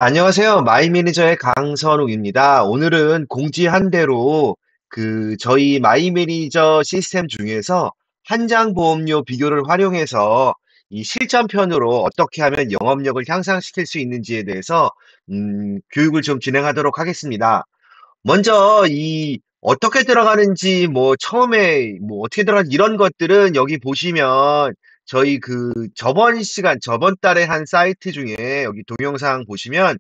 안녕하세요. 마이매니저의 강선욱입니다. 오늘은 공지한 대로 저희 마이매니저 시스템 중에서 한장 보험료 비교를 활용해서 이 실전편으로 어떻게 하면 영업력을 향상시킬 수 있는지에 대해서 교육을 좀 진행하도록 하겠습니다. 먼저 이 어떻게 들어가는지 뭐 처음에 뭐 어떻게 들어가는지 이런 것들은 여기 보시면 저희 저번 달에 한 사이트 중에 여기 동영상 보시면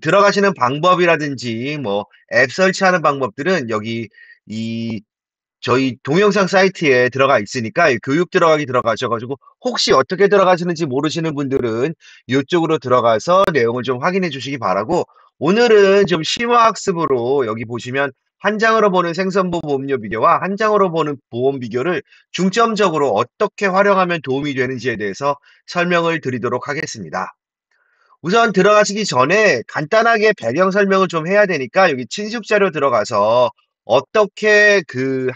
들어가시는 방법이라든지 뭐 앱 설치하는 방법들은 여기 이 저희 동영상 사이트에 들어가 있으니까 이 교육 들어가기 들어가셔가지고 혹시 어떻게 들어가시는지 모르시는 분들은 이쪽으로 들어가서 내용을 좀 확인해 주시기 바라고, 오늘은 좀 심화학습으로 여기 보시면 한 장으로 보는 생선보 보험료 비교와 한 장으로 보는 보험 비교를 중점적으로 어떻게 활용하면 도움이 되는지에 대해서 설명을 드리도록 하겠습니다. 우선 들어가시기 전에 간단하게 배경 설명을 좀 해야 되니까 여기 친숙 자료 들어가서 어떻게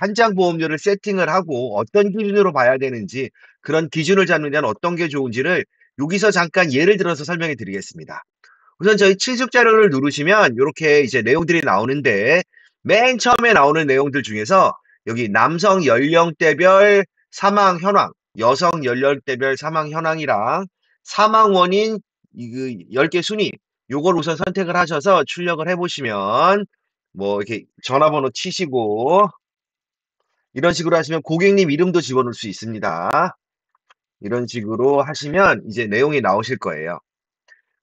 한 장 보험료를 세팅을 하고 어떤 기준으로 봐야 되는지, 그런 기준을 잡는 데는 어떤 게 좋은지를 여기서 잠깐 예를 들어서 설명해 드리겠습니다. 우선 저희 친숙 자료를 누르시면 이렇게 이제 내용들이 나오는데, 맨 처음에 나오는 내용들 중에서 여기 남성 연령대별 사망 현황, 여성 연령대별 사망 현황이랑 사망 원인 10개 순위, 요걸 우선 선택을 하셔서 출력을 해보시면 뭐 이렇게 전화번호 치시고 이런 식으로 하시면 고객님 이름도 집어넣을 수 있습니다. 이런 식으로 하시면 이제 내용이 나오실 거예요.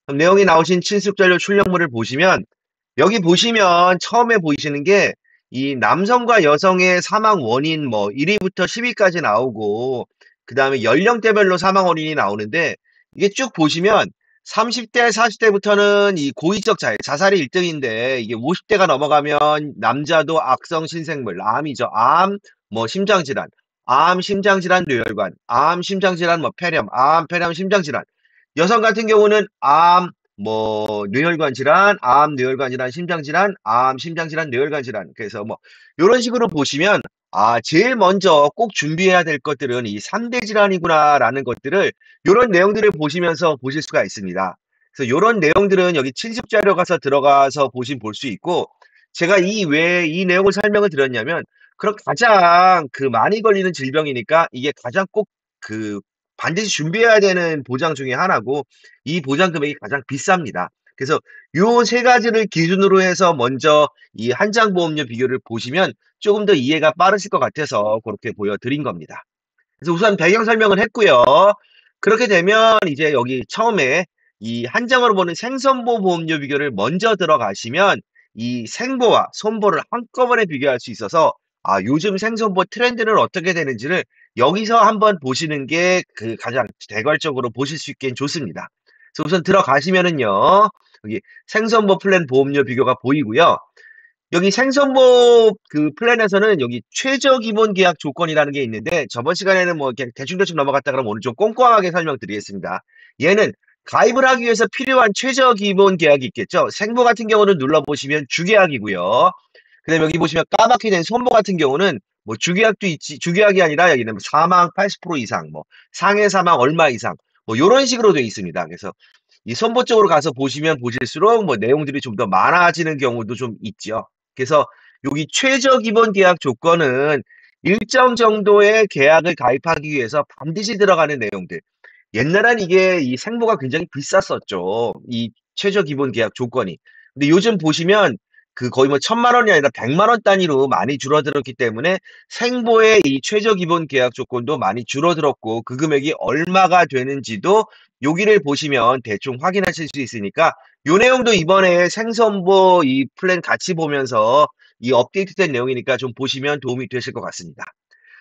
그럼 내용이 나오신 친숙 잔료 출력물을 보시면 여기 보시면 처음에 보이시는 게 이 남성과 여성의 사망 원인 뭐 1위부터 10위까지 나오고, 그 다음에 연령대별로 사망 원인이 나오는데, 이게 쭉 보시면 30대, 40대부터는 이 고의적 자살이 1등인데, 이게 50대가 넘어가면 남자도 악성 신생물, 암이죠. 암, 뭐 심장질환, 암, 심장질환, 뇌혈관, 암, 심장질환, 뭐 폐렴, 암, 폐렴, 심장질환. 여성 같은 경우는 암, 뭐 뇌혈관 질환, 암, 뇌혈관 질환, 심장 질환, 암, 심장 질환, 뇌혈관 질환. 그래서 뭐 이런 식으로 보시면 제일 먼저 꼭 준비해야 될 것들은 이 3대 질환이구나라는 것들을 이런 내용들을 보시면서 보실 수가 있습니다. 그래서 이런 내용들은 여기 친습 자료 가서 들어가서 보신 볼 수 있고, 제가 왜 이 내용을 설명을 드렸냐면, 그런 가장 많이 걸리는 질병이니까 이게 가장 꼭 그 반드시 준비해야 되는 보장 중에 하나고, 이 보장 금액이 가장 비쌉니다. 그래서 요 세 가지를 기준으로 해서 먼저 이 한 장 보험료 비교를 보시면 조금 더 이해가 빠르실 것 같아서 그렇게 보여드린 겁니다. 그래서 우선 배경 설명을 했고요. 그렇게 되면 이제 여기 처음에 이 한 장으로 보는 생선보 보험료 비교를 먼저 들어가시면 이 생보와 손보를 한꺼번에 비교할 수 있어서 요즘 생선보 트렌드는 어떻게 되는지를 여기서 한번 보시는 게 가장 대괄적으로 보실 수 있게 좋습니다. 그래서 우선 들어가시면은요, 여기 생선보 플랜 보험료 비교가 보이고요. 여기 생선보 플랜에서는 여기 최저 기본 계약 조건이라는 게 있는데, 저번 시간에는 뭐 그냥 대충대충 넘어갔다 그러면 오늘 좀 꼼꼼하게 설명드리겠습니다. 얘는 가입을 하기 위해서 필요한 최저 기본 계약이 있겠죠. 생보 같은 경우는 눌러보시면 주계약이고요. 그 다음에 여기 보시면 까맣게 된 손보 같은 경우는 뭐 주계약도 있지, 주계약이 아니라 여기는 뭐 사망 80% 이상, 뭐 상해 사망 얼마 이상, 뭐 이런 식으로 되어 있습니다. 그래서 이 손보 쪽으로 가서 보시면 보실수록 뭐 내용들이 좀 더 많아지는 경우도 좀 있죠. 그래서 여기 최저 기본 계약 조건은 일정 정도의 계약을 가입하기 위해서 반드시 들어가는 내용들. 옛날엔 이게 이 생보가 굉장히 비쌌었죠. 이 최저 기본 계약 조건이. 근데 요즘 보시면 거의 뭐 1,000만 원이 아니라 100만 원 단위로 많이 줄어들었기 때문에 생보의 이 최저 기본 계약 조건도 많이 줄어들었고, 그 금액이 얼마가 되는지도 여기를 보시면 대충 확인하실 수 있으니까, 요 내용도 이번에 생선보 이 플랜 같이 보면서 이 업데이트된 내용이니까 좀 보시면 도움이 되실 것 같습니다.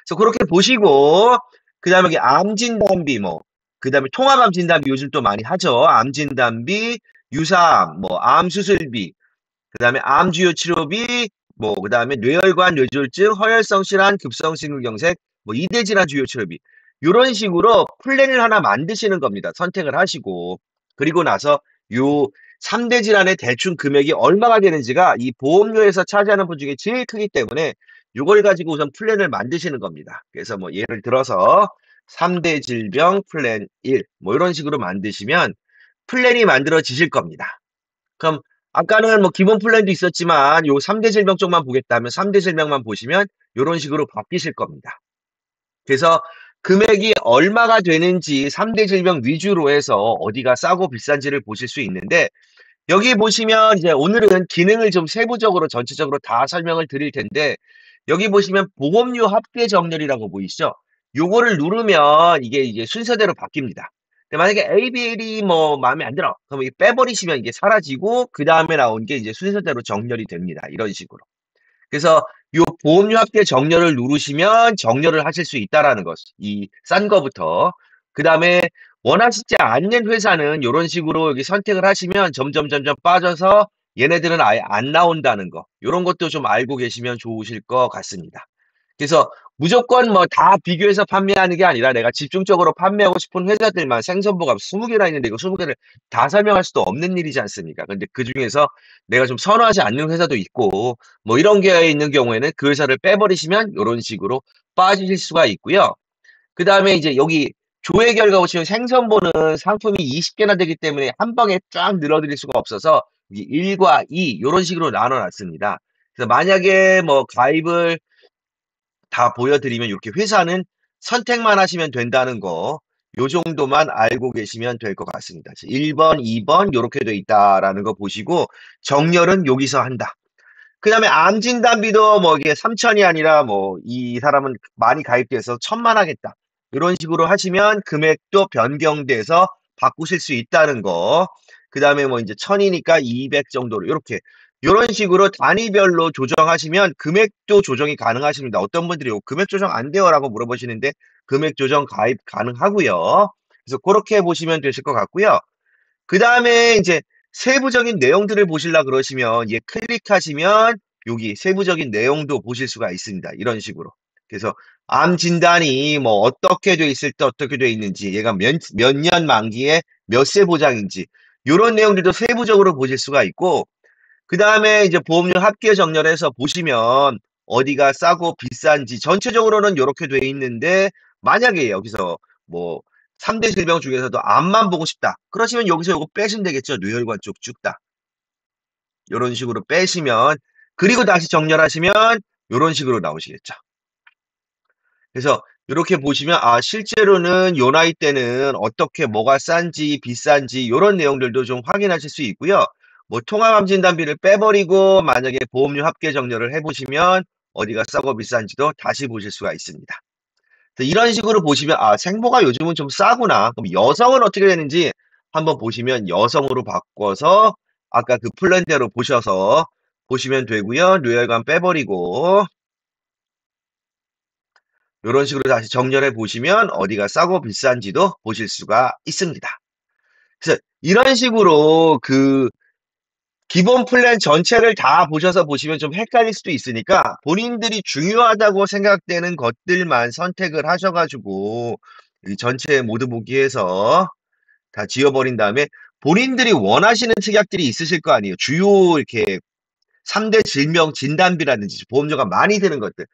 그래서 그렇게 보시고, 그 다음에 여기 암 진단비, 뭐 그 다음에 통합암 진단비 요즘 또 많이 하죠. 암 진단비, 유사암, 뭐 암 수술비, 그 다음에 암 주요 치료비, 뭐 그 다음에 뇌혈관 뇌졸중, 허혈성 질환, 급성 심근경색, 뭐 이대 질환 주요 치료비, 이런 식으로 플랜을 하나 만드시는 겁니다. 선택을 하시고, 그리고 나서 요 3대 질환의 대충 금액이 얼마가 되는지가 이 보험료에서 차지하는 분 중에 제일 크기 때문에 이걸 가지고 우선 플랜을 만드시는 겁니다. 그래서 뭐 예를 들어서 3대 질병 플랜 1, 뭐 이런 식으로 만드시면 플랜이 만들어지실 겁니다. 그럼 아까는 뭐 기본 플랜도 있었지만 요 3대 질병 쪽만 보겠다면 3대 질병만 보시면 요런 식으로 바뀌실 겁니다. 그래서 금액이 얼마가 되는지 3대 질병 위주로 해서 어디가 싸고 비싼지를 보실 수 있는데 여기 보시면 이제 오늘은 기능을 좀 세부적으로 전체적으로 다 설명을 드릴 텐데 여기 보시면 보험료 합계 정렬이라고 보이시죠? 요거를 누르면 이게 이제 순서대로 바뀝니다. 근데 만약에 ABL이 뭐 마음에 안 들어. 그럼 이 빼버리시면 이게 사라지고 그 다음에 나온 게 이제 순서대로 정렬이 됩니다. 이런 식으로. 그래서 요 보험료 합계 정렬을 누르시면 정렬을 하실 수 있다라는 것. 이 싼 거부터. 그다음에 원하시지 않는 회사는 요런 식으로 여기 선택을 하시면 점점 빠져서 얘네들은 아예 안 나온다는 거. 요런 것도 좀 알고 계시면 좋으실 것 같습니다. 그래서 무조건 뭐 다 비교해서 판매하는 게 아니라 내가 집중적으로 판매하고 싶은 회사들만 생선보가 20개나 있는데 이거 20개를 다 설명할 수도 없는 일이지 않습니까? 근데 그중에서 내가 좀 선호하지 않는 회사도 있고 뭐 이런 게 있는 경우에는 그 회사를 빼버리시면 요런 식으로 빠지실 수가 있고요. 그다음에 이제 여기 조회 결과 보시면 생선보는 상품이 20개나 되기 때문에 한 방에 쫙 늘어드릴 수가 없어서 이 1과 2 요런 식으로 나눠 놨습니다. 그래서 만약에 뭐 가입을 다 보여드리면 이렇게 회사는 선택만 하시면 된다는 거, 요 정도만 알고 계시면 될 것 같습니다. 1번, 2번 요렇게 돼 있다라는 거 보시고 정렬은 여기서 한다. 그다음에 암 진단비도 뭐 이게 3천이 아니라 뭐 이 사람은 많이 가입돼서 1,000만 하겠다. 이런 식으로 하시면 금액도 변경돼서 바꾸실 수 있다는 거. 그다음에 뭐 이제 1,000이니까 200 정도로 이렇게 이런 식으로 단위별로 조정하시면 금액도 조정이 가능하십니다. 어떤 분들이 금액 조정 안 돼요라고 물어보시는데 금액 조정 가입 가능하고요. 그래서 그렇게 보시면 되실 것 같고요. 그 다음에 이제 세부적인 내용들을 보시려 그러시면 얘 클릭하시면 여기 세부적인 내용도 보실 수가 있습니다. 이런 식으로. 그래서 암 진단이 뭐 어떻게 돼 있을 때 어떻게 돼 있는지 얘가 몇 년 만기에 몇 세 보장인지 이런 내용들도 세부적으로 보실 수가 있고 그 다음에 이제 보험료 합계 정렬해서 보시면 어디가 싸고 비싼지 전체적으로는 이렇게 돼 있는데 만약에 여기서 뭐 3대 질병 중에서도 암만 보고 싶다. 그러시면 여기서 이거 빼시면 되겠죠. 뇌혈관 쪽 쭉 다. 이런 식으로 빼시면 그리고 다시 정렬하시면 이런 식으로 나오시겠죠. 그래서 이렇게 보시면 아 실제로는 요 나이 때는 어떻게 뭐가 싼지 비싼지 이런 내용들도 좀 확인하실 수 있고요. 뭐 통합암 진단비를 빼버리고 만약에 보험료 합계 정렬을 해보시면 어디가 싸고 비싼지도 다시 보실 수가 있습니다. 이런 식으로 보시면 아 생보가 요즘은 좀 싸구나. 그럼 여성은 어떻게 되는지 한번 보시면 여성으로 바꿔서 아까 그 플랜대로 보셔서 보시면 되고요. 뇌혈관 빼버리고 이런 식으로 다시 정렬해 보시면 어디가 싸고 비싼지도 보실 수가 있습니다. 그래서 이런 식으로 그 기본 플랜 전체를 다 보셔서 보시면 좀 헷갈릴 수도 있으니까 본인들이 중요하다고 생각되는 것들만 선택을 하셔가지고 이 전체 모두 보기에서 다 지워버린 다음에 본인들이 원하시는 특약들이 있으실 거 아니에요. 주요 이렇게 3대 질병 진단비라든지 보험료가 많이 드는 것들.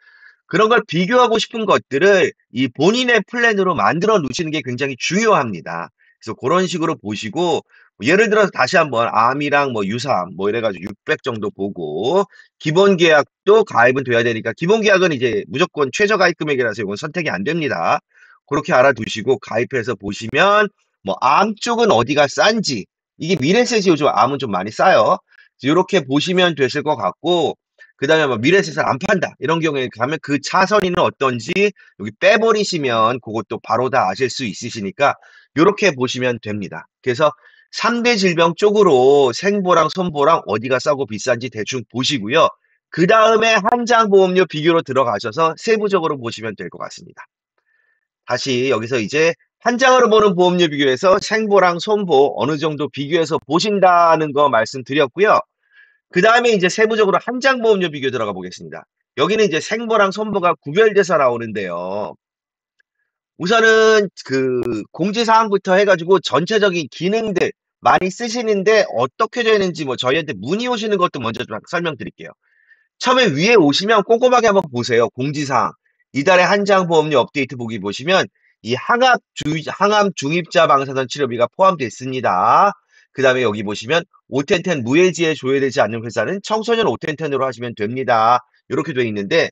그런 걸 비교하고 싶은 것들을 이 본인의 플랜으로 만들어 놓으시는 게 굉장히 중요합니다. 그래서 그런 식으로 보시고 예를 들어서 다시 한번 암이랑 뭐 유사암 뭐 이래가지고 600 정도 보고 기본 계약도 가입은 돼야 되니까 기본 계약은 이제 무조건 최저 가입 금액이라서 이건 선택이 안 됩니다. 그렇게 알아두시고 가입해서 보시면 뭐 암 쪽은 어디가 싼지 이게 미래셋이 요즘 암은 좀 많이 싸요. 이렇게 보시면 되실 것 같고 그 다음에 뭐 미래에셋을 안 판다 이런 경우에 가면 그 차선위는 어떤지 여기 빼버리시면 그것도 바로 다 아실 수 있으시니까 이렇게 보시면 됩니다. 그래서 3대 질병 쪽으로 생보랑 손보랑 어디가 싸고 비싼지 대충 보시고요. 그 다음에 한장 보험료 비교로 들어가셔서 세부적으로 보시면 될 것 같습니다. 다시 여기서 이제 한 장으로 보는 보험료 비교에서 생보랑 손보 어느 정도 비교해서 보신다는 거 말씀드렸고요. 그 다음에 이제 세부적으로 한 장 보험료 비교 들어가 보겠습니다. 여기는 이제 생보랑 손보가 구별돼서 나오는데요. 우선은 그 공지사항부터 해가지고 전체적인 기능들 많이 쓰시는데 어떻게 되는지 뭐 저희한테 문의 오시는 것도 먼저 좀 설명드릴게요. 처음에 위에 오시면 꼼꼼하게 한번 보세요. 공지사항. 이달에 한 장 보험료 업데이트 보기 보시면 이 항암 중입자 방사선 치료비가 포함되어 있습니다. 그 다음에 여기 보시면 5텐텐 무해지에 조회되지 않는 회사는 청소년 5텐텐으로 하시면 됩니다. 이렇게 돼 있는데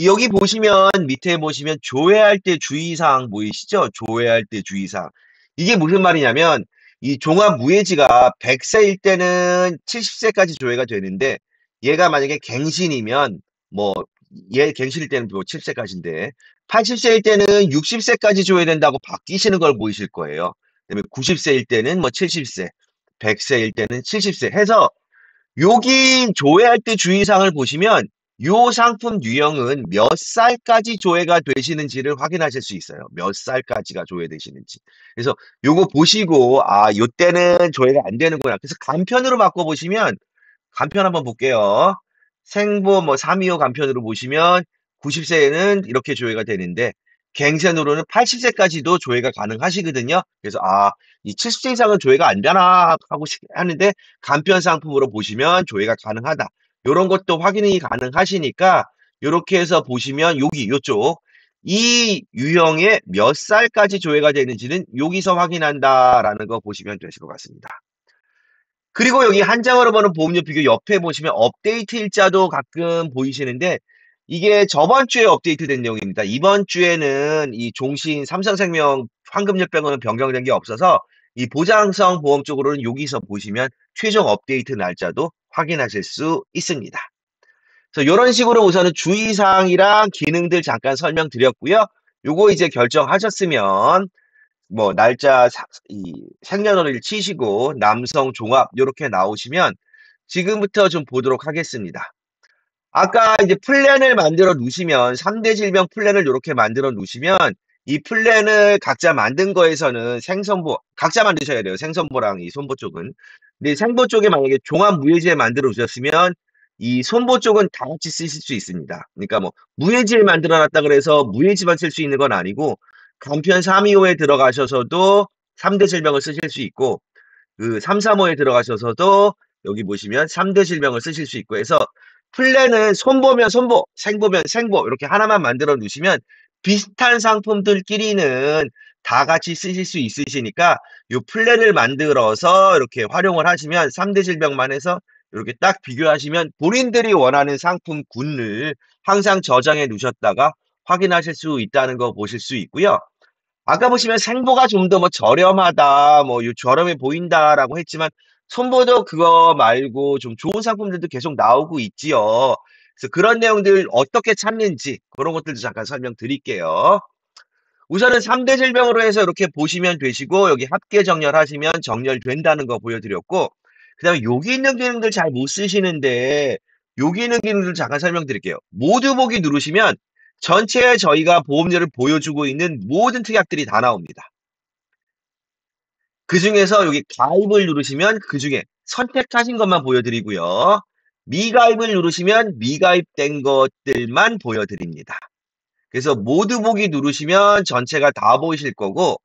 여기 보시면 밑에 보시면 조회할 때 주의사항 보이시죠? 조회할 때 주의사항. 이게 무슨 말이냐면 이 종합 무해지가 100세일 때는 70세까지 조회가 되는데 얘가 만약에 갱신이면 뭐 얘 갱신일 때는 뭐 7세까지인데 80세일 때는 60세까지 조회된다고 바뀌시는 걸 보이실 거예요. 그다음에 90세일 때는 뭐 70세, 100세일 때는 70세 해서 여기 조회할 때 주의사항을 보시면 요 상품 유형은 몇 살까지 조회가 되시는지를 확인하실 수 있어요. 몇 살까지가 조회되시는지. 그래서 요거 보시고 아, 요때는 조회가 안 되는구나. 그래서 간편으로 바꿔보시면 간편 한번 볼게요. 생보 뭐 325 간편으로 보시면 90세에는 이렇게 조회가 되는데 갱신으로는 80세까지도 조회가 가능하시거든요. 그래서 아, 이 70세 이상은 조회가 안 되나 하고 하는데 간편 상품으로 보시면 조회가 가능하다. 이런 것도 확인이 가능하시니까 이렇게 해서 보시면 여기 요쪽 이 유형의 몇 살까지 조회가 되는지는 여기서 확인한다라는 거 보시면 되실 것 같습니다. 그리고 여기 한 장으로 보는 보험료 비교 옆에 보시면 업데이트 일자도 가끔 보이시는데 이게 저번 주에 업데이트된 내용입니다. 이번 주에는 이 종신 삼성생명 황금열병은 변경된 게 없어서 이 보장성 보험 쪽으로는 여기서 보시면 최종 업데이트 날짜도 확인하실 수 있습니다. 그래서 이런 식으로 우선은 주의사항이랑 기능들 잠깐 설명드렸고요. 요거 이제 결정하셨으면 뭐 날짜 이 생년월일 치시고 남성 종합 이렇게 나오시면 지금부터 좀 보도록 하겠습니다. 아까 이제 플랜을 만들어 놓으시면 3대 질병 플랜을 이렇게 만들어 놓으시면 이 플랜을 각자 만든 거에서는 생선보 각자 만드셔야 돼요. 생선보랑 이 손보 쪽은. 근데 생보 쪽에 만약에 종합 무해지에 만들어 놓으셨으면 이 손보 쪽은 다 같이 쓰실 수 있습니다. 그러니까 뭐 무해지에 만들어 놨다 그래서 무해지만 쓸 수 있는 건 아니고 간편 325에 들어가셔서도 3대 질병을 쓰실 수 있고 그 335에 들어가셔서도 여기 보시면 3대 질병을 쓰실 수 있고 해서 플랜은 손보면 손보, 생보면 생보 이렇게 하나만 만들어 놓으시면 비슷한 상품들끼리는 다 같이 쓰실 수 있으시니까 이 플랜을 만들어서 이렇게 활용을 하시면 3대 질병만 해서 이렇게 딱 비교하시면 본인들이 원하는 상품군을 항상 저장해 놓으셨다가 확인하실 수 있다는 거 보실 수 있고요. 아까 보시면 생보가 좀 더 뭐 저렴하다, 뭐 저렴해 보인다라고 했지만 손보도 그거 말고 좀 좋은 상품들도 계속 나오고 있지요. 그래서 그런 내용들 어떻게 찾는지 그런 것들도 잠깐 설명드릴게요. 우선은 3대 질병으로 해서 이렇게 보시면 되시고 여기 합계 정렬하시면 정렬된다는 거 보여드렸고 그 다음에 여기 있는 기능들 잘 못 쓰시는데 여기 있는 기능들 잠깐 설명드릴게요. 모두 보기 누르시면 전체 저희가 보험료를 보여주고 있는 모든 특약들이 다 나옵니다. 그 중에서 여기 가입을 누르시면 그 중에 선택하신 것만 보여드리고요. 미가입을 누르시면 미가입된 것들만 보여드립니다. 그래서 모두 보기 누르시면 전체가 다 보이실 거고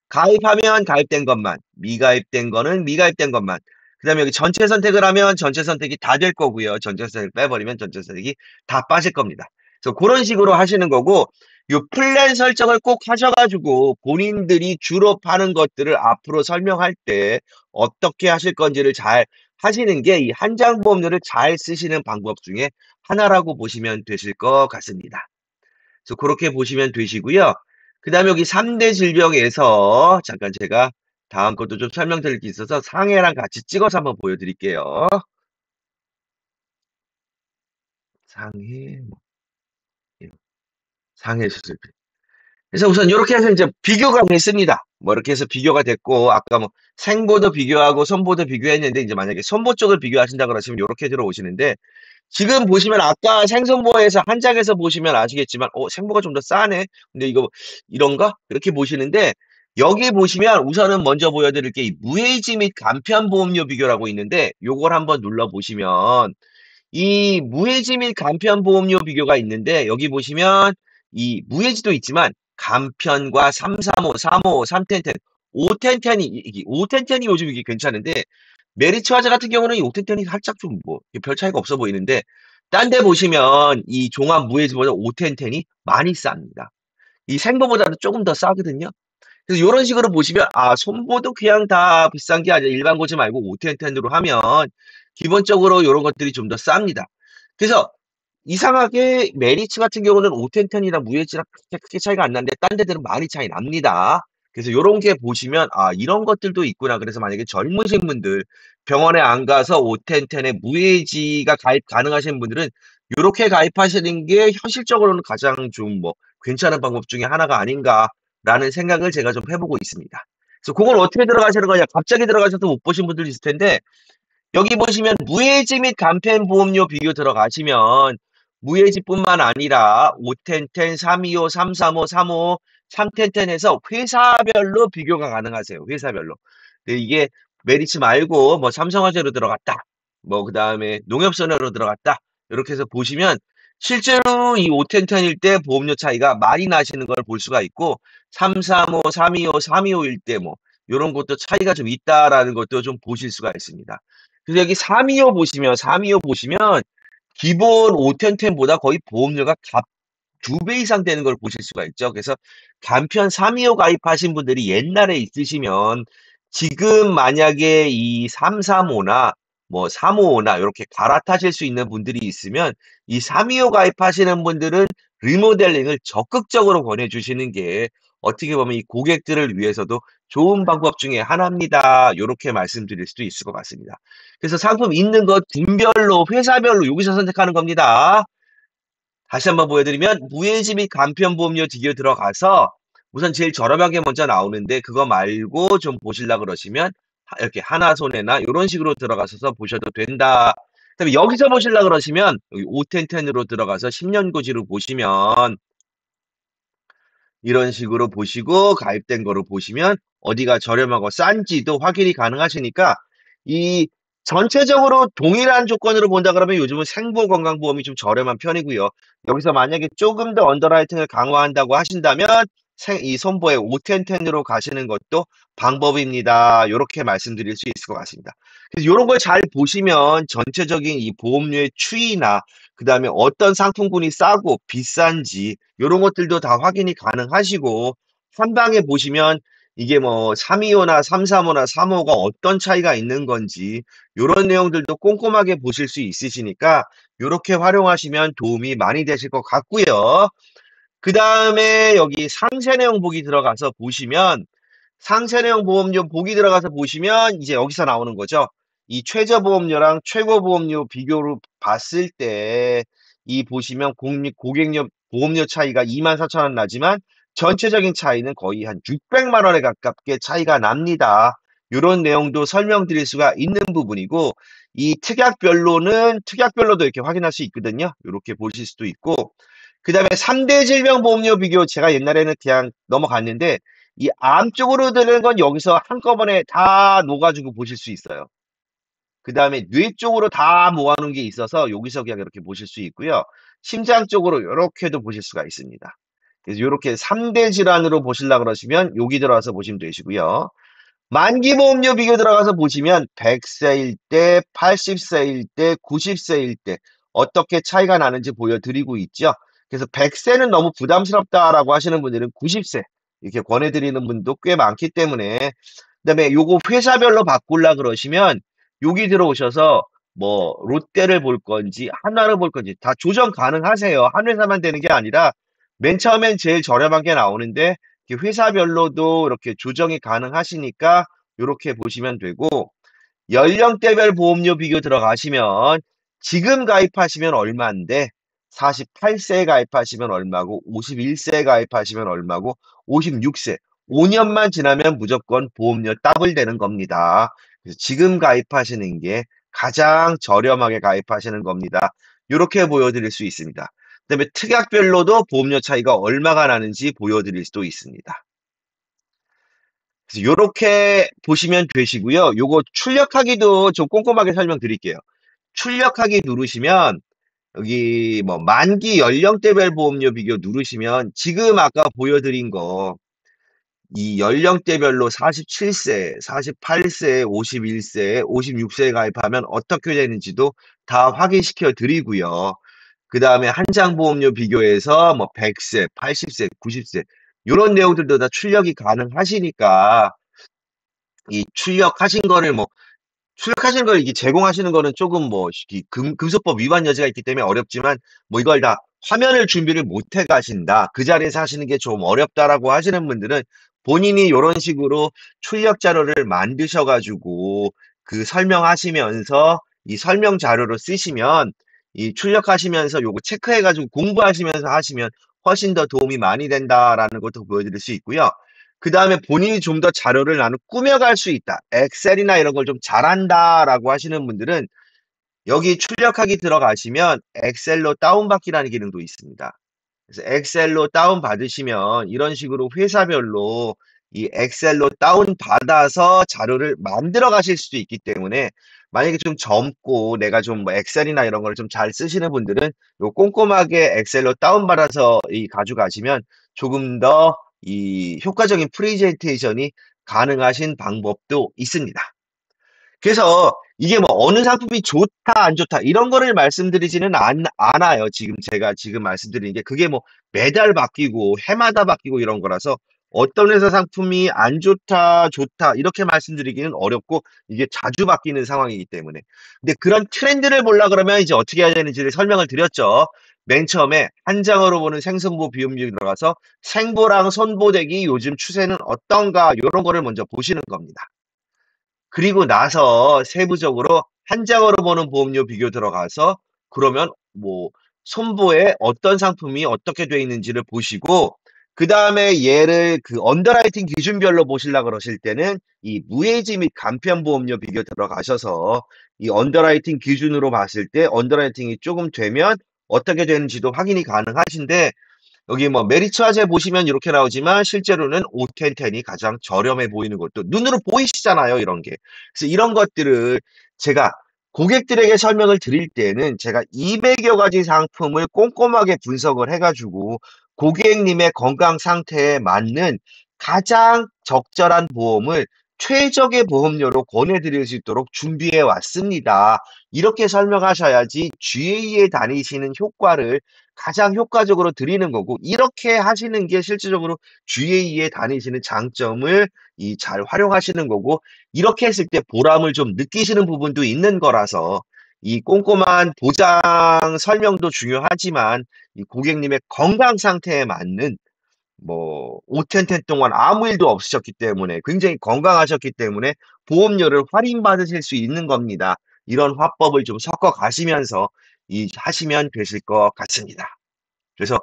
가입하면 가입된 것만, 미가입된 거는 미가입된 것만. 그 다음에 여기 전체 선택을 하면 전체 선택이 다 될 거고요. 전체 선택을 빼버리면 전체 선택이 다 빠질 겁니다. 그래서 그런 식으로 하시는 거고 이 플랜 설정을 꼭 하셔가지고 본인들이 주로 파는 것들을 앞으로 설명할 때 어떻게 하실 건지를 잘 하시는 게 이 한장 보험료를 잘 쓰시는 방법 중에 하나라고 보시면 되실 것 같습니다. 그래서 그렇게 보시면 되시고요. 그 다음에 여기 3대 질병에서 잠깐 제가 다음 것도 좀 설명드릴 게 있어서 상해랑 같이 찍어서 한번 보여드릴게요. 상해, 상해 수술비. 그래서 우선 이렇게 해서 이제 비교가 됐습니다. 뭐 이렇게 해서 비교가 됐고 아까 뭐 생보도 비교하고 손보도 비교했는데 이제 만약에 손보 쪽을 비교하신다 그러시면 이렇게 들어오시는데 지금 보시면 아까 생선보에서 한 장에서 보시면 아시겠지만 생보가 좀 더 싸네. 근데 이거 이런가? 이렇게 보시는데 여기 보시면 우선은 먼저 보여드릴 게 이 무해지 및 간편보험료 비교라고 있는데 요걸 한번 눌러보시면 이 무해지 및 간편보험료 비교가 있는데 여기 보시면 이 무해지도 있지만 간편과 335, 35, 3텐텐, 5텐텐이 요즘 이게 괜찮은데 메리츠 화재 같은 경우는 이 5텐텐이 살짝 좀 뭐 별 차이가 없어 보이는데 딴 데 보시면 이 종합 무해지보다 5텐텐이 많이 쌉니다. 이 생보보다는 조금 더 싸거든요. 그래서 요런 식으로 보시면 손보도 그냥 다 비싼 게 아니라 일반 고지 말고 510으로 하면 기본적으로 요런 것들이 좀 더 쌉니다. 그래서 이상하게 메리츠 같은 경우는 510이랑 무해지랑 그렇게 크게 차이가 안 나는데 딴 데들은 많이 차이 납니다. 그래서 요런 게 보시면 이런 것들도 있구나. 그래서 만약에 젊으신 분들 병원에 안 가서 510에 무해지가 가입 가능하신 분들은 요렇게 가입하시는 게 현실적으로는 가장 좀 괜찮은 방법 중에 하나가 아닌가라는 생각을 제가 좀 해보고 있습니다. 그래서 그걸 어떻게 들어가시는 거냐? 갑자기 들어가셔서 못 보신 분들 있을 텐데 여기 보시면 무해지 및 간편보험료 비교 들어가시면 무해지뿐만 아니라 510, 325, 335, 35, 310 해서 회사별로 비교가 가능하세요. 회사별로. 근데 이게 메리츠 말고 삼성화재로 들어갔다. 그다음에 농협선으로 들어갔다. 이렇게 해서 보시면 실제로 이 510일 때 보험료 차이가 많이 나시는 걸 볼 수가 있고 335, 325, 325일 때 이런 것도 차이가 좀 있다라는 것도 좀 보실 수가 있습니다. 그래서 여기 325 보시면 기본 510보다 거의 보험료가 2배 이상 되는 걸 보실 수가 있죠. 그래서 간편 325 가입하신 분들이 옛날에 있으시면 지금 만약에 이 335나 355나 이렇게 갈아타실 수 있는 분들이 있으면 이 325 가입하시는 분들은 리모델링을 적극적으로 권해주시는 게 어떻게 보면 이 고객들을 위해서도 좋은 방법 중에 하나입니다. 이렇게 말씀드릴 수도 있을 것 같습니다. 그래서 상품 있는 것 군별로 회사별로 여기서 선택하는 겁니다. 다시 한번 보여드리면 무해지 및 간편보험료 비교 들어가서 우선 제일 저렴하게 먼저 나오는데 그거 말고 좀 보실라 그러시면 이렇게 하나손해나 이런 식으로 들어가셔서 보셔도 된다. 그다음에 여기서 보실라 그러시면 여기 510으로 들어가서 10년 고지로 보시면 이런 식으로 보시고 가입된 거로 보시면 어디가 저렴하고 싼지도 확인이 가능하시니까 이 전체적으로 동일한 조건으로 본다 그러면 요즘은 생보 건강보험이 좀 저렴한 편이고요. 여기서 만약에 조금 더 언더라이팅을 강화한다고 하신다면 이 손보의 510으로 가시는 것도 방법입니다. 이렇게 말씀드릴 수 있을 것 같습니다. 그래서 이런 걸 잘 보시면 전체적인 이 보험료의 추이나 그 다음에 어떤 상품군이 싸고 비싼지 이런 것들도 다 확인이 가능하시고 한 방에 보시면 이게 325나 335나 35가 어떤 차이가 있는 건지 이런 내용들도 꼼꼼하게 보실 수 있으시니까 이렇게 활용하시면 도움이 많이 되실 것 같고요. 그 다음에 여기 상세 내용 보기 들어가서 보시면 상세 내용 보험료 보기 들어가서 보시면 이제 여기서 나오는 거죠. 이 최저 보험료랑 최고 보험료 비교로 봤을 때 이 보시면 고객료 보험료 차이가 24,000원 나지만 전체적인 차이는 거의 한 600만 원에 가깝게 차이가 납니다. 이런 내용도 설명드릴 수가 있는 부분이고 이 특약별로도 이렇게 확인할 수 있거든요. 이렇게 보실 수도 있고 그 다음에 3대 질병 보험료 비교 제가 옛날에는 그냥 넘어갔는데 이 암 쪽으로 드는 건 여기서 한꺼번에 다 녹아주고 보실 수 있어요. 그 다음에 뇌 쪽으로 다 모아놓은 게 있어서 여기서 그냥 이렇게 보실 수 있고요. 심장 쪽으로 이렇게도 보실 수가 있습니다. 그래서 이렇게 3대 질환으로 보시려 그러시면 여기 들어와서 보시면 되시고요. 만기 보험료 비교 들어가서 보시면 100세일 때, 80세일 때, 90세일 때 어떻게 차이가 나는지 보여드리고 있죠. 그래서 100세는 너무 부담스럽다라고 하시는 분들은 90세 이렇게 권해드리는 분도 꽤 많기 때문에 그다음에 요거 회사별로 바꾸려 그러시면 여기 들어오셔서 롯데를 볼 건지 한화를 볼 건지 다 조정 가능하세요. 한 회사만 되는 게 아니라 맨 처음엔 제일 저렴한 게 나오는데 회사별로도 이렇게 조정이 가능하시니까 이렇게 보시면 되고 연령대별 보험료 비교 들어가시면 지금 가입하시면 얼마인데 48세 가입하시면 얼마고 51세 가입하시면 얼마고 56세 5년만 지나면 무조건 보험료 더블 되는 겁니다. 그래서 지금 가입하시는 게 가장 저렴하게 가입하시는 겁니다. 이렇게 보여드릴 수 있습니다. 그다음에 특약별로도 보험료 차이가 얼마가 나는지 보여드릴 수도 있습니다. 그래서 요렇게 보시면 되시고요. 요거 출력하기도 좀 꼼꼼하게 설명드릴게요. 출력하기 누르시면 여기 만기 연령대별 보험료 비교 누르시면 지금 아까 보여드린 거 이 연령대별로 47세, 48세, 51세, 56세에 가입하면 어떻게 되는지도 다 확인시켜 드리고요. 그 다음에 한장 보험료 비교해서 100세, 80세, 90세 요런 내용들도 다 출력이 가능하시니까 이 출력하신 거를 뭐 출력하시는 걸 이게 제공하시는 거는 조금 뭐 금소법 위반 여지가 있기 때문에 어렵지만 뭐 이걸 다 화면을 준비를 못 해 가신다. 그 자리에서 하시는 게 좀 어렵다라고 하시는 분들은 본인이 요런 식으로 출력 자료를 만드셔 가지고 그 설명하시면서 이 설명 자료로 쓰시면 이 출력하시면서 요거 체크해 가지고 공부하시면서 하시면 훨씬 더 도움이 많이 된다라는 것도 보여드릴 수 있고요. 그 다음에 본인이 좀 더 자료를 나는 꾸며갈 수 있다. 엑셀이나 이런 걸 좀 잘한다라고 하시는 분들은 여기 출력하기 들어가시면 엑셀로 다운받기라는 기능도 있습니다. 그래서 엑셀로 다운받으시면 이런 식으로 회사별로 이 엑셀로 다운받아서 자료를 만들어 가실 수도 있기 때문에 만약에 좀 젊고 내가 좀 뭐 엑셀이나 이런 걸 좀 잘 쓰시는 분들은 요 꼼꼼하게 엑셀로 다운받아서 이 가져가시면 조금 더 이 효과적인 프레젠테이션이 가능하신 방법도 있습니다. 그래서 이게 뭐 어느 상품이 좋다, 안 좋다, 이런 거를 말씀드리지는 않아요. 지금 제가 지금 말씀드리는 게 그게 뭐 매달 바뀌고 해마다 바뀌고 이런 거라서 어떤 회사 상품이 안 좋다, 좋다, 이렇게 말씀드리기는 어렵고 이게 자주 바뀌는 상황이기 때문에. 근데 그런 트렌드를 보려 그러면 이제 어떻게 해야 되는지를 설명을 드렸죠. 맨 처음에 한 장으로 보는 생선보 비용률이 들어가서 생보랑 선보대기 요즘 추세는 어떤가, 이런 거를 먼저 보시는 겁니다. 그리고 나서 세부적으로 한 장으로 보는 보험료 비교 들어가서 그러면 뭐 손보에 어떤 상품이 어떻게 돼 있는지를 보시고 그 다음에 얘를 그 언더라이팅 기준별로 보시려 그러실 때는 이 무해지 및 간편보험료 비교 들어가셔서 이 언더라이팅 기준으로 봤을 때 언더라이팅이 조금 되면 어떻게 되는지도 확인이 가능하신데 여기 뭐 메리츠화재 보시면 이렇게 나오지만 실제로는 오텐텐이 가장 저렴해 보이는 것도 눈으로 보이시잖아요, 이런 게. 그래서 이런 것들을 제가 고객들에게 설명을 드릴 때는 제가 200여 가지 상품을 꼼꼼하게 분석을 해가지고 고객님의 건강 상태에 맞는 가장 적절한 보험을 최적의 보험료로 권해드릴 수 있도록 준비해 왔습니다. 이렇게 설명하셔야지 GA에 다니시는 효과를 가장 효과적으로 드리는 거고 이렇게 하시는 게 실질적으로 GA에 다니시는 장점을 잘 활용하시는 거고 이렇게 했을 때 보람을 좀 느끼시는 부분도 있는 거라서 이 꼼꼼한 보장 설명도 중요하지만 이 고객님의 건강 상태에 맞는 뭐 5텐텐 동안 아무 일도 없으셨기 때문에 굉장히 건강하셨기 때문에 보험료를 할인받으실 수 있는 겁니다. 이런 화법을 좀 섞어 가시면서 하시면 되실 것 같습니다. 그래서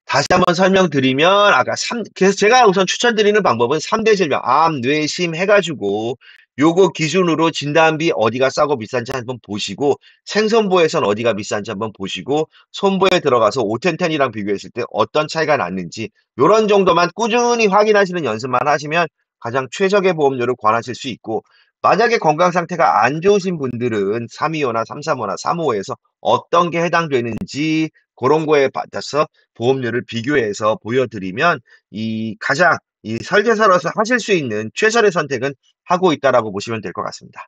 다시 한번 설명드리면 아까 그래서 제가 우선 추천드리는 방법은 3대 질병 암, 뇌, 심 해가지고 요거 기준으로 진단비 어디가 싸고 비싼지 한번 보시고 생선보에선 어디가 비싼지 한번 보시고 손보에 들어가서 오텐텐이랑 비교했을 때 어떤 차이가 났는지 요런 정도만 꾸준히 확인하시는 연습만 하시면 가장 최적의 보험료를 권하실 수 있고 만약에 건강 상태가 안 좋으신 분들은 325나 335나 355에서 어떤 게 해당되는지 그런 거에 받아서 보험료를 비교해서 보여드리면 가장 설계사로서 하실 수 있는 최선의 선택은 하고 있다라고 보시면 될 것 같습니다.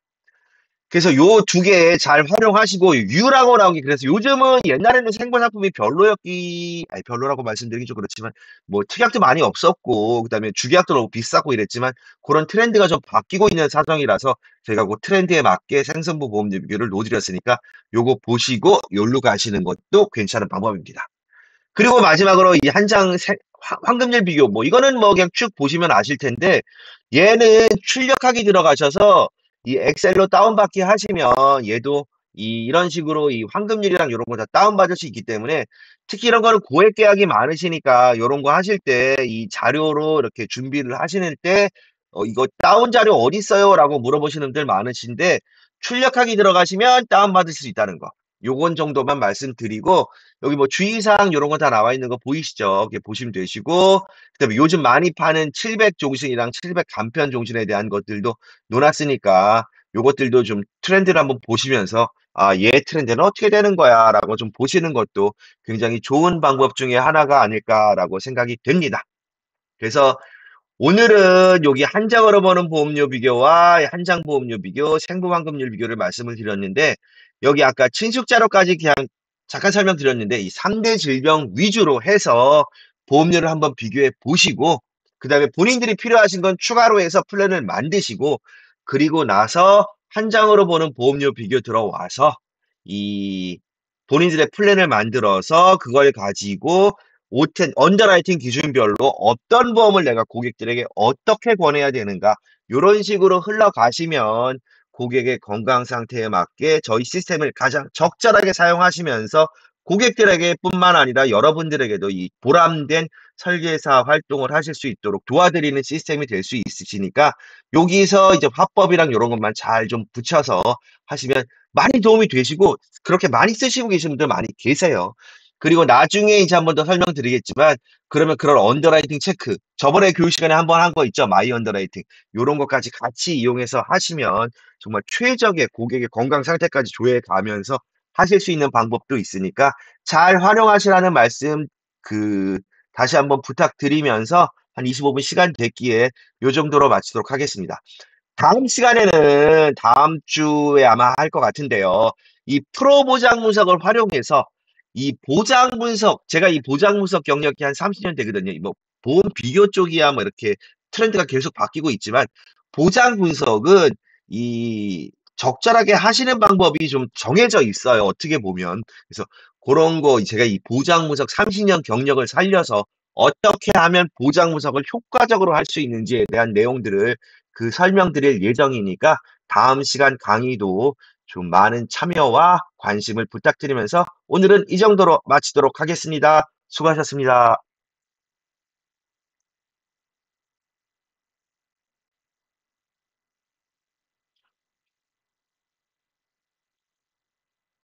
그래서 요 두 개 잘 활용하시고 U라고 나온 게 그래서 요즘은 옛날에는 생보 상품이 아니 별로라고 말씀드리긴 좀 그렇지만 뭐 특약도 많이 없었고 그다음에 주계약도 너무 비싸고 이랬지만 그런 트렌드가 좀 바뀌고 있는 사정이라서 제가 그 트렌드에 맞게 생선보 보험료 비교를 놓드렸으니까 요거 보시고 요로 가시는 것도 괜찮은 방법입니다. 그리고 마지막으로 이 한 장 황금률 비교 뭐 이거는 뭐 그냥 쭉 보시면 아실 텐데 얘는 출력하기 들어가셔서 이 엑셀로 다운받기 하시면 얘도 이런 식으로 이 황금률이랑 이런 거 다 다운받을 수 있기 때문에 특히 이런 거는 고액 계약이 많으시니까 이런 거 하실 때 이 자료로 이렇게 준비를 하시는 때 이거 다운 자료 어디 있어요? 라고 물어보시는 분들 많으신데 출력하기 들어가시면 다운받을 수 있다는 거 요건 정도만 말씀드리고 여기 뭐 주의사항 이런 거 다 나와 있는 거 보이시죠? 이렇게 보시면 되시고 그다음에 요즘 많이 파는 700 종신이랑 700 간편 종신에 대한 것들도 놓았으니까 요것들도 좀 트렌드를 한번 보시면서 얘 트렌드는 어떻게 되는 거야 라고 좀 보시는 것도 굉장히 좋은 방법 중에 하나가 아닐까라고 생각이 됩니다. 그래서 오늘은 여기 한 장으로 보는 보험료 비교와 한 장 보험료 비교, 생보환급률 비교를 말씀을 드렸는데 여기 아까 친숙자료까지 그냥 잠깐 설명드렸는데 이 3대 질병 위주로 해서 보험료를 한번 비교해 보시고 그다음에 본인들이 필요하신 건 추가로 해서 플랜을 만드시고 그리고 나서 한 장으로 보는 보험료 비교 들어와서 이 본인들의 플랜을 만들어서 그걸 가지고 오텐 언더라이팅 기준별로 어떤 보험을 내가 고객들에게 어떻게 권해야 되는가 이런 식으로 흘러가시면 고객의 건강 상태에 맞게 저희 시스템을 가장 적절하게 사용하시면서 고객들에게 뿐만 아니라 여러분들에게도 이 보람된 설계사 활동을 하실 수 있도록 도와드리는 시스템이 될 수 있으시니까 여기서 이제 화법이랑 이런 것만 잘 좀 붙여서 하시면 많이 도움이 되시고 그렇게 많이 쓰시고 계신 분들 많이 계세요. 그리고 나중에 이제 한 번 더 설명드리겠지만 그러면 그런 언더라이팅 체크 저번에 교육 시간에 한 번 한 거 있죠. 마이 언더라이팅 요런 것까지 같이 이용해서 하시면 정말 최적의 고객의 건강 상태까지 조회해 가면서 하실 수 있는 방법도 있으니까 잘 활용하시라는 말씀 그 다시 한번 부탁드리면서 한 25분 시간 됐기에 요 정도로 마치도록 하겠습니다. 다음 시간에는 다음 주에 아마 할 것 같은데요. 이 프로 보장 분석을 활용해서 이 보장 분석, 제가 이 보장 분석 경력이 한 30년 되거든요. 뭐 보험 비교 쪽이야 뭐 이렇게 트렌드가 계속 바뀌고 있지만 보장 분석은 이 적절하게 하시는 방법이 좀 정해져 있어요. 어떻게 보면. 그래서 그런 거 제가 이 보장 분석 30년 경력을 살려서 어떻게 하면 보장 분석을 효과적으로 할 수 있는지에 대한 내용들을 그 설명드릴 예정이니까 다음 시간 강의도 좀 많은 참여와 관심을 부탁드리면서 오늘은 이 정도로 마치도록 하겠습니다. 수고하셨습니다.